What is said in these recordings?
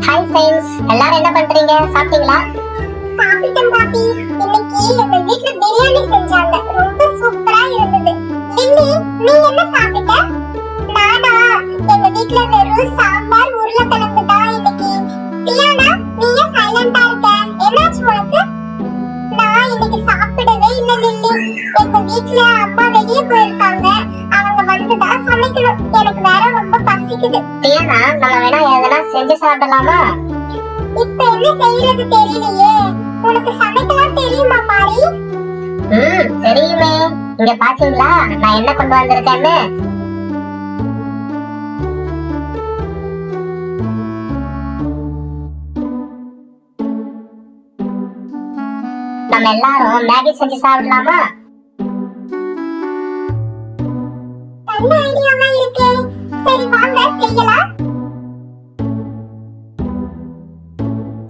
Hi friends, எல்லாரும் என்ன பண்றீங்க? சாப்பிட்டீங்களா? சாப்பிட்டேன் பாட்டி. இன்னைக்கு எங்க வீட்ல பிரியாணி செஞ்சாங்க. ரொம்ப சூப்பரா இருந்தது. லில்லி, நீ என்ன சாப்பிட்ட? நானா? எங்க வீட்ல வெறும் சாம்பார் உருளைக்கிழங்கு தான் இன்னைக்கு. டியானா, நீ ஏன் சைலண்டா இருக்க? என்னாச்சு உனக்கு? நான் இன்னைக்கு சாப்பிடவே இல்ல லில்லி. எங்க வீட்ல அம்மா வெளியே போயிருக்காங்க. அவங்க வந்து தான் சமைக்கணும். எனக்கு வேற ரொம்ப பசிக்குது. டியானா, நம்ம வேணா எதனா செஞ்சு சாப்பிடலாமா? இப்ப என்ன செய்யறது தெரியலையே. உனக்கு சமைக்கலாம் தெரியுமா பாரி? தெரியுமே. இங்க பாத்தீங்களா நான் என்ன கொண்டு வந்திருக்கேன்னு? நம்ம எல்லாரும் மேகி செஞ்சு சாப்பிடலாமா? நல்ல ஐடியாவா இருக்கே. சரி வாங்க செய்யலாம்.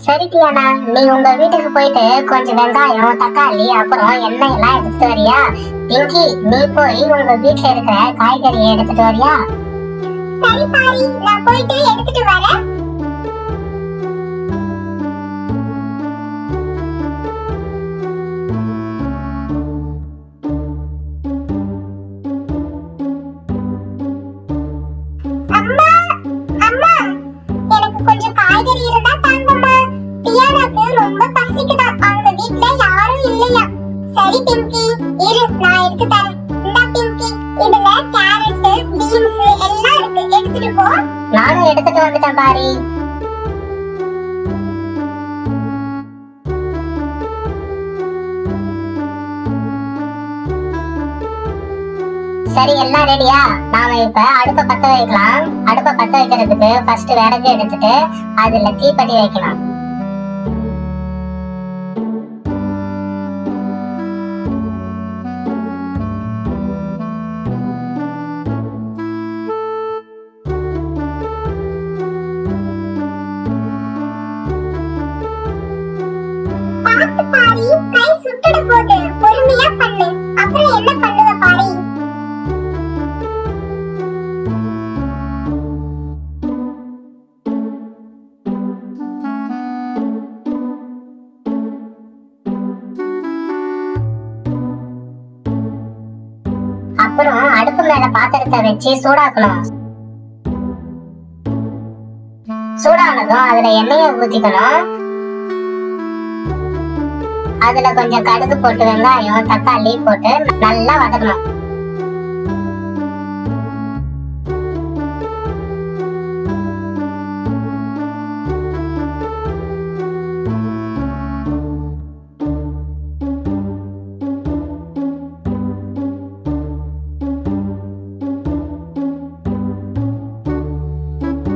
சரி டியானா, நீ உங்க வீட்டுக்கு போயிட்டு கொஞ்சம் வெங்காயம், தக்காளி, அப்புறம் எண்ணெய் எல்லாம் எடுத்துட்டு வரியா? பிங்கி, நீ போய் உங்க வீட்டுல இருக்கிற காய்கறியை எடுத்துட்டு வரியா? சரி பாரி, நான் போயிட்டு எடுத்துட்டு வரேன். அம்மா, அம்மா, எனக்கு கொஞ்சம் காய்கறி இருந்தா தாங்கம்மா. டியானாக்கு ரொம்ப பசிக்குதா. அவங்க வீட்ல யாரும் இல்லையா? சரி பிங்கி, இரு நான் எடுத்து தரேன். இந்தா பிங்கி, இதுல கேரட், பீன்ஸ் எல்லாம் இருக்கு. எடுத்துட்டு போ. நானும் எடுத்துட்டு வந்துட்டேன் பாரி. சரி, எல்லாம் ரெடியா? நாம இப்ப அடுப்பை பத்த வைக்கலாம். அடுப்பை பத்த வைக்கிறதுக்கு ஃபர்ஸ்ட் விறகு எடுத்துட்டு அதுல தீப்பெட்டி வைக்கலாம். பாத்து பாரி, கை சுட்டுட போகுது. பொறுமையா பண்ணு. அப்புறம் என்ன பண்ணுவ பாரி? அப்புறம் அடுப்பு மேல பாத்திரத்தை வச்சு சூடாக்கணும். சூடானதும் அதுல எண்ணெயை ஊத்திக்கணும். அதுல கொஞ்சம் கடுகு போட்டு வெங்காயம், தக்காளி போட்டு நல்லா வதக்கணும்.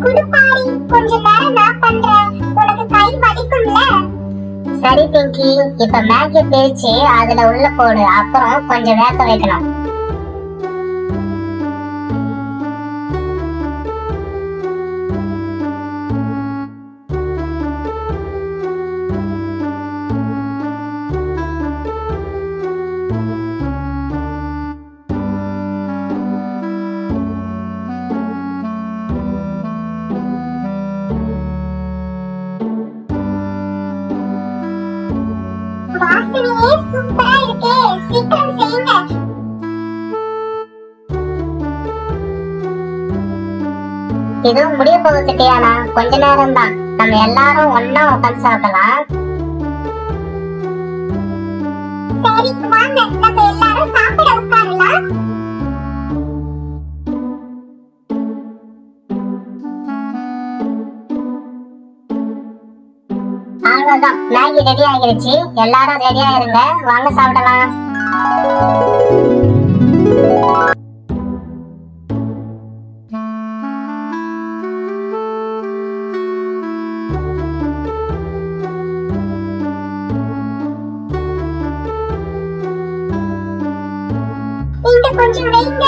குடு பாரி, கொஞ்ச நேரம் நான் பண்றேன். உனக்கு கை வலிக்கும்ல? சரி பிங்கி, இப்ப மேகி பிரிச்சு அதுல உள்ள போடு. அப்புறம் கொஞ்சம் வேக வைக்கணும். வாசனையே சூப்பரா இருக்கே. சீக்கிரம் செய்யுங்க. இதுவும் முடிய போகுது டியானா. கொஞ்ச நேரம் தான். நம்ம எல்லாரும் ஒண்ணா உட்காந்து சாப்பிடலாம். சரி வாங்க, நம்ம எல்லாரும் சாப்பிட உட்காரலாம். அவ்வளவுதான், மேகி ரெடி ஆகிருச்சு. எல்லாரும் ரெடியா இருங்க, வாங்க சாப்பிடலாம். இங்க கொஞ்சம் வைங்க.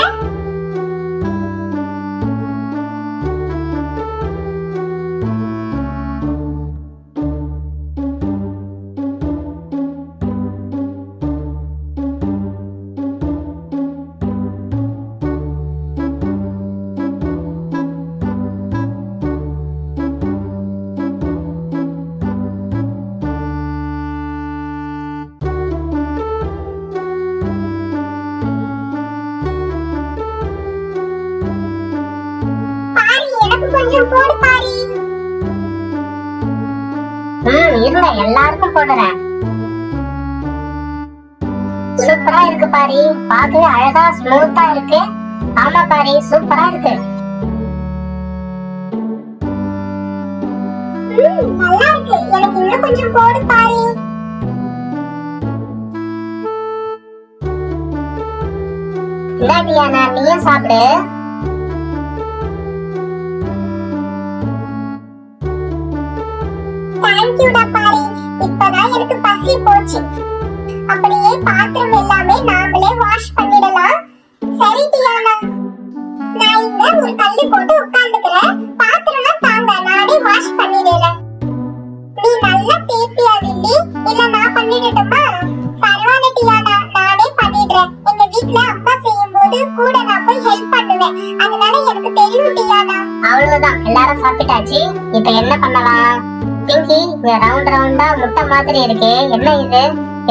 கொஞ்சம் போடு பாரி. இருங்க, எல்லாருக்கும் போடுறேன். சூப்பரா இருக்கு பாரி, பார்க்கவே அழகா ஸ்மூத்தா இருக்கு. ஆமா பாரி, சூப்பரா இருக்கு. நல்லா இருக்கு. எனக்கு இன்னும் கொஞ்சம் போடு பாரி. இல்லாட்டியானா நீயும் சாப்பிடு. தேங்க்யூடா பாரி. இப்பதான் எனக்கு பசி போச்சு. அப்படியே பாத்திரம் எல்லாமே நாமளே வாஷ் பண்ணிடலாம். சரி டியானா, நான் இங்க ஒரு கல்லு போட்டு உட்கார்ந்துக்கிறேன். பாத்திரம்லாம் தாங்க, நானே வாஷ் பண்ணிடுறேன். நீ நல்லா தேய்ப்பியா லில்லி, இல்ல நான் பண்ணிடட்டுமா? பரவாயில்ல டியானா, நானே பண்ணிடுறேன். எங்க வீட்ல அம்மா செய்யும்போது கூட நான் போய் ஹெல்ப் பண்ணுவேன். அதனால எனக்கு தெரியும் டியானா. அவ்வளவுதான், எல்லாரும் சாப்பிட்டாச்சு. இப்ப என்ன பண்ணலாம்? பிங்கி, இங்க ரவுண்ட் ரவுண்டா முட்டை மாதிரி இருக்கு, என்ன இது?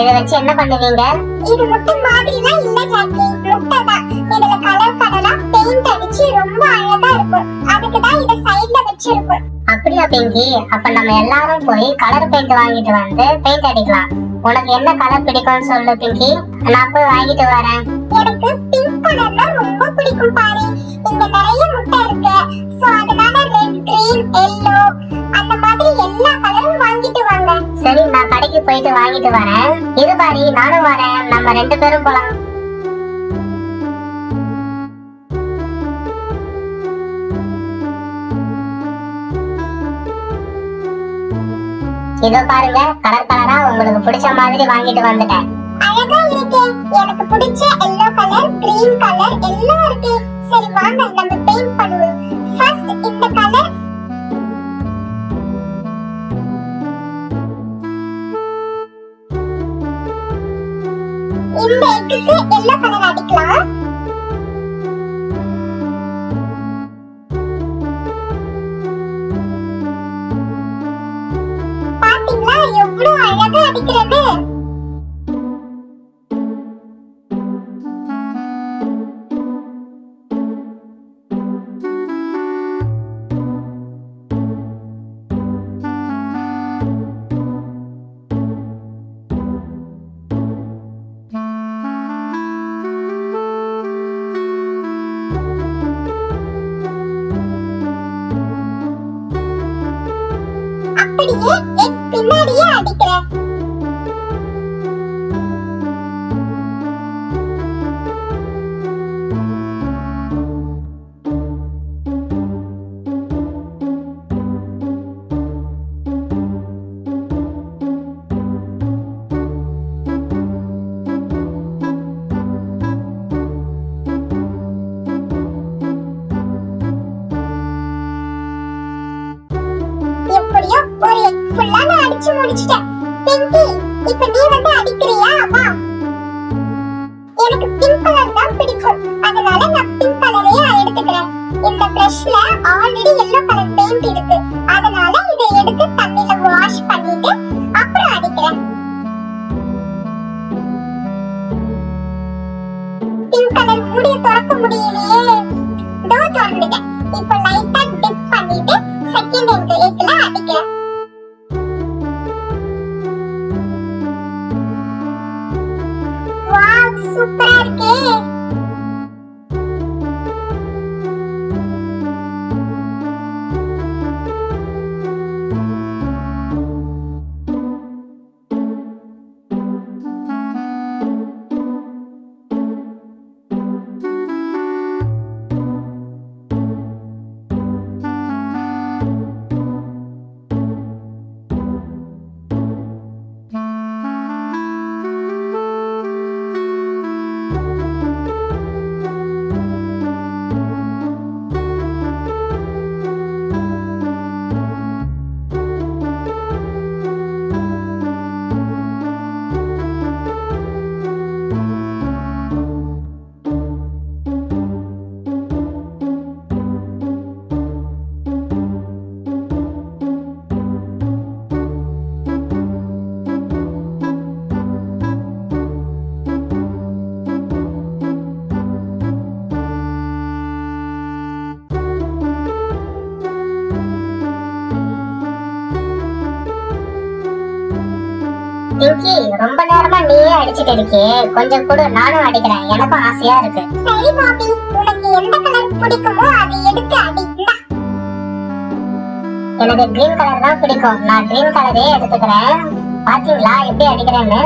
இதை வச்சு என்ன பண்ணுவீங்க? இது முட்டை மாதிரிலாம் இல்ல ஜாக்கி, முட்டை தான். இதுல கலர் கலரா பெயிண்ட் அடிச்சு ரொம்ப அழகா இருக்கும். அதுக்கு தான் இத சைடுல வச்சிருக்கோம். அப்படியா பிங்கி? அப்ப நம்ம எல்லாரும் போய் கலர் பெயிண்ட் வாங்கிட்டு வந்து பெயிண்ட் அடிக்கலாம். உனக்கு என்ன கலர் பிடிக்கும்னு சொல்லு பிங்கி, நான் போய் வாங்கிட்டு வரேன். எனக்கு பிங்க் கலர்னா ரொம்ப பிடிக்கும் பாரு. இங்க நிறைய முட்டை இருக்கு. சோ அதனால ரெட், கிரீன், எல்லோ அந்த மாதிரி எல்லா கலரும் வாங்கிட்டு வாங்க. சரி, நான் கடைக்கு போயிட்டு வாங்கிட்டு வரேன். இரு பாரி, நானும் வரேன். நம்ம 2 பேரும் போலாம். இதோ பாருங்க, கலர் கலரா உங்களுக்கு பிடிச்ச மாதிரி வாங்கிட்டு வந்துட்டேன். அழகா இருக்கு. எனக்கு பிடிச்ச எல்லோ கலர், கிரீன் கலர் எல்லாம் இருக்கு. சரி வாங்க நம்ம பெயிண்ட் பண்ணுவோம். ஃபர்ஸ்ட் இந்த கலர். இந்த எக்குக்கு எல்லோ கலர் அடிக்கலாம். பாத்தீங்களா எவ்வளவு அழகா அடிக்கிறது? அப்படியே எக் பின்னாடியே அடிக்கிறேன். எப்படியோ ஒரு எக் ஃபுல்லா நான் அடிச்சு முடிச்சிட்டேன். பிங்கி, இப்போ நீ வந்து அடிக்கிறியா? வா. எனக்கு பிங்க் கலர் தான் பிடிக்கும். அதனால நான் பிங்க் கலரையே எடுத்துக்கிறேன். இந்த பிரஷ்ல ஆல்ரெடி yellow கலர் பெயிண்ட் இருக்கு. அதனால இதை எடுத்து தண்ணில வாஷ் பண்ணிட்டு அப்புறம் அடிக்கிறேன். பிங்க் கலர் மூடிய திறக்க முடியலையே. இதோ திறந்துட்டேன். இப்போ லைட்டா டிப் பண்ணிட்டு செகண்ட் எக்ல அடிக்கிறேன். வாவ், சூப்பரா இருக்கே. பிங்கி, ரொம்ப நேரமா நீயே அடிச்சிட்டு இருக்கியே, கொஞ்சம் கூட நானும் அடிக்கிறேன், எனக்கும் ஆசையா இருக்கு. சரி பாபி, உனக்கு எந்த கலர் பிடிக்குமோ அதை எடுத்து அடி. எனக்கு கிரீன் கலர் தான் பிடிக்கும், நான் கிரீன் கலரே எடுத்துக்கிறேன். பாத்தீங்களா எப்படி அடிக்கிறேன்னு?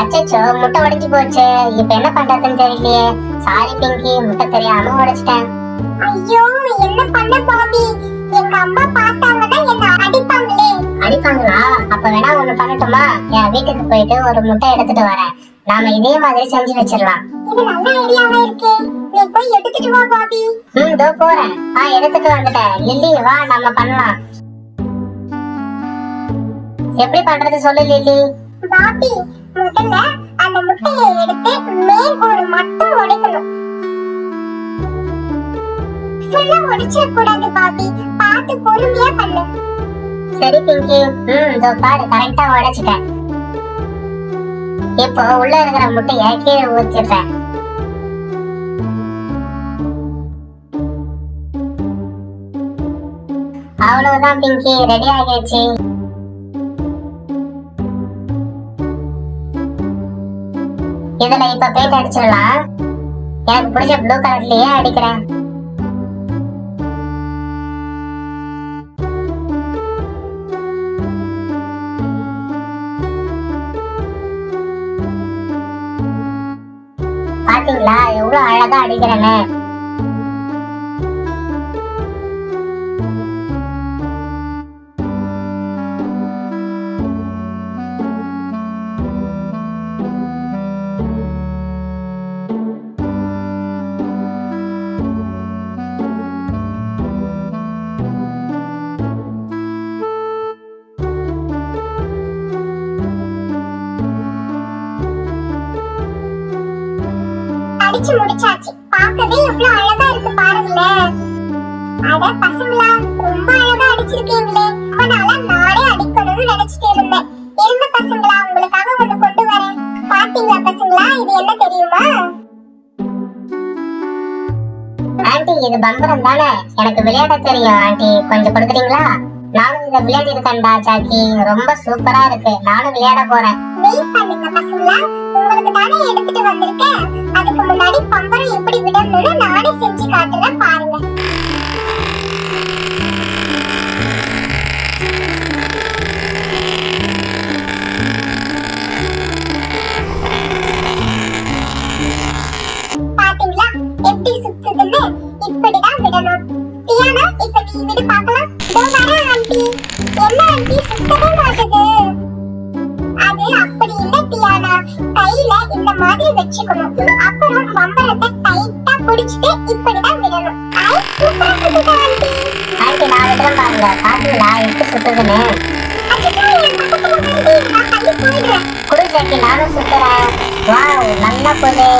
அச்சச்சோ, முட்டை உடைஞ்சு போச்சு. இப்ப என்ன பண்றதுன்னு தெரியலையே. சாரி பிங்கி, முட்டை தெரியாம உடைச்சிட்டேன். ஐயோ, என்ன பண்ண பாபி? எங்க அம்மா பார்த்தாங்கன்னா என்ன அடிப்பாங்களே. அடிப்பாங்களா? அப்ப வேணா ஒண்ணு பண்ணட்டுமா? என் வீட்டுக்கு போயிட்டு ஒரு முட்டை எடுத்துட்டு வரேன். நாம இதே மாதிரி செஞ்சு வச்சிடலாம். இது நல்ல ஐடியாவா இருக்கே. நீ போய் எடுத்துட்டு வா பாபி. இதோ போறேன். எடுத்துட்டு வந்துட்டேன். லில்லி வா, நம்ம பண்ணலாம். எப்படி பண்றது சொல்லு லில்லி. பாபி, முதல்ல அந்த முட்டையை எடுத்து மேல் ஓடு மட்டும் உடைக்கணும். ஃபுல்லா உடைச்சிட கூடாது பாபி, பார்த்து பொறுமையா பண்ணு. சரி பிங்கி. இதோ பாரு, கரெக்டா உடைச்சிட்டேன். இப்போ உள்ள இருக்கிற முட்டையை கீழே ஊத்திடுறேன். அவ்வளவுதான் பிங்கி, ரெடி ஆகிடுச்சு. இதுல இப்ப பெயிண்ட் அடிச்சிடலாம். எனக்கு பிடிச்ச ப்ளூ கலர்லயே அடிக்கிறேன். பாத்தீங்களா எவ்வளவு அழகா அடிக்கிறேன்னு? அடிச்சு முடிச்சாச்சு. பார்க்கவே எவ்வளவு அழகா இருக்கு பாருங்களேன். அட பசங்களா, ரொம்ப அழகா அடிச்சிருக்கீங்களே. அதனால நானே அடிக்கணும்னு நினைச்சிட்டு இருந்தேன். இருந்த பசங்களா, உங்களுக்காக ஒண்ணு கொண்டு வரேன். பாத்தீங்களா பசங்களா, இது என்ன தெரியுமா? ஆண்டி, இது பம்பரம் தானே? எனக்கு விளையாட தெரியும் ஆண்டி, கொஞ்சம் கொடுக்குறீங்களா? நானும் இதை விளையாடி இருக்கேன்டா சாக்கி, ரொம்ப சூப்பரா இருக்கு. நானும் விளையாட போறேன். வெயிட் பண்ணுங்க பசங்களா, உங்களுக்கு தானே எடுத்துட்டு வந்திருக்கேன். அதுக்கு முன்னாடி பம்பரம் எப்படி விடணும்னு நானே செஞ்சு காட்டுறேன் பாருங்க. பாத்தீங்களா எப்படி சுத்துதுன்னு? இப்படிதான் விடணும். டியானா, இப்ப நீ விடு பார்க்கலாம். இதோ வரேன் ஆண்டி. என்ன ஆண்டி, சுத்தவே மாட்டுது. அது அப்படி இல்ல டியானா, கையில இந்த மாதிரி வச்சுக்கணும். அப்புறம் பம்பரத்தை டைட்டா பிடிச்சிட்டு இப்படிதான் விடணும். ஐ, சூப்பரா சுத்துது ஆண்டி. ஆண்டி, நான் விடுறேன் பாருங்க. பாத்தீங்களா எப்படி சுத்துதுன்னு? அச்சச்சோ, என் பக்கத்துல வருது, நான் தள்ளி போயிடுறேன். குடு சாக்கி, நானும் சுத்துறேன். வாவ், நல்லா போகுது.